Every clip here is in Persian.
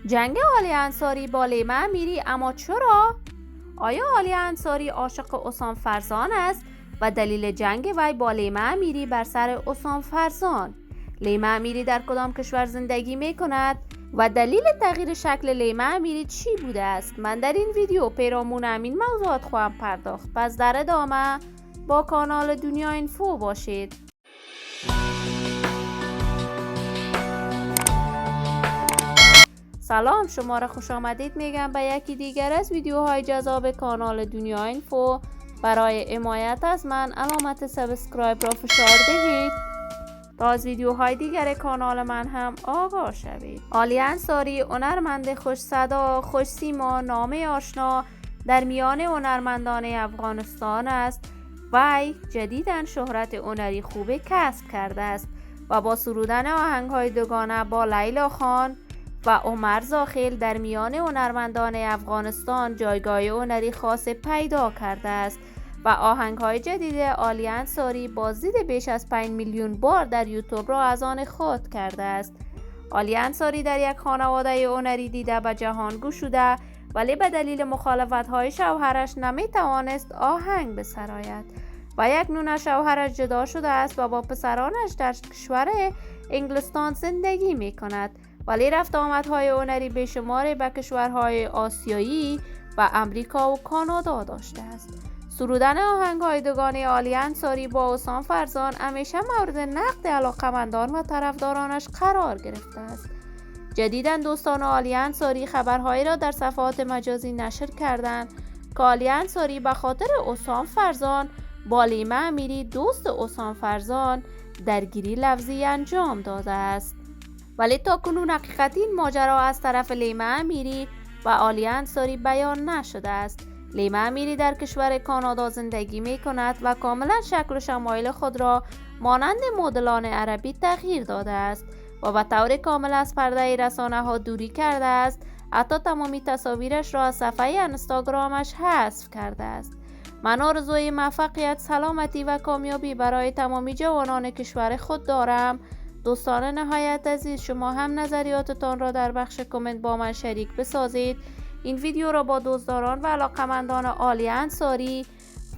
جنگ علی انصاری با لیما امیری، اما چرا؟ آیا علی انصاری عاشق عصام فرزان است و دلیل جنگ وی با لیما امیری بر سر عصام فرزان؟ لیما امیری در کدام کشور زندگی می کند و دلیل تغییر شکل لیما امیری چی بوده است؟ من در این ویدیو پیرامون همین موضوعات خواهم پرداخت. پس در ادامه با کانال دنیا اینفو باشید. سلام، شما را خوش آمدید میگم به یکی دیگر از ویدیوهای جذاب کانال دنیا اینفو. برای حمایت از من علامت سابسکرایب را فشار دهید تا از ویدیوهای دیگر کانال من هم آگاه شوید. علی انصاری هنرمند خوش صدا، خوش سیما، نام آشنا در میان هنرمندان افغانستان است. وی جدیداً شهرت هنری خوبی کسب کرده است و با سرودن آهنگ‌های دوگانه با لیلا خان و عمر زاخیل در میان هنرمندان افغانستان جایگاه هنری خاص پیدا کرده است و آهنگ‌های جدید علی انصاری بازدید بیش از 5 میلیون بار در یوتیوب را از آن خود کرده است. علی انصاری در یک خانواده هنری دیده به جهان گشوده، ولی به دلیل مخالفت‌های شوهرش نمی‌توانست آهنگ بسراید و اکنون شوهرش جدا شده است و با پسرانش در کشور انگلستان زندگی می‌کند. ولی رفت آمدهای هنری بیشماری به کشورهای آسیایی و امریکا و کانادا داشته است. سرودن آهنگ‌های دوگانه علی انصاری با عصام فرزان همیشه مورد نقد علاقه‌مندان و طرفدارانش قرار گرفته است. جدیداً دوستان علی انصاری خبرهایی را در صفحات مجازی نشر کردند که علی انصاری به خاطر عصام فرزان با لیما امیری دوست عصام فرزان درگیری لفظی انجام داده است. ولی تا کنون حقیقت این ماجرا از طرف لیما امیری و علی انصاری بیان نشده است. لیما امیری در کشور کانادا زندگی می کند و کاملا شکل و شمایل خود را مانند مدلان عربی تغییر داده است و به طور کامل از پرده رسانه ها دوری کرده است. حتی تمامی تصاویرش را از صفحه اینستاگرامش حذف کرده است. من آرزوی موفقیت، سلامتی و کامیابی برای تمامی جوانان کشور خود دارم. دوستان نهایت عزیز، شما هم نظریاتتان را در بخش کامنت با من شریک بسازید. این ویدیو را با دوستداران و علاقه‌مندان علی انصاری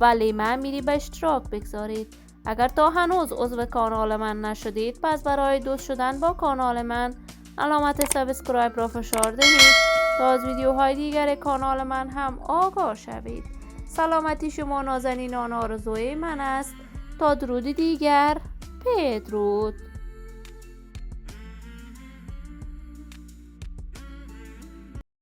و لیما امیری به اشتراک بگذارید. اگر تا هنوز عضو کانال من نشدید، پس برای دوست شدن با کانال من علامت سابسکرایب را فشار دهید تا از ویدیوهای دیگر کانال من هم آگاه شوید. سلامتی شما نازنینان آرزوی من است. تا درود دیگر، بدرود.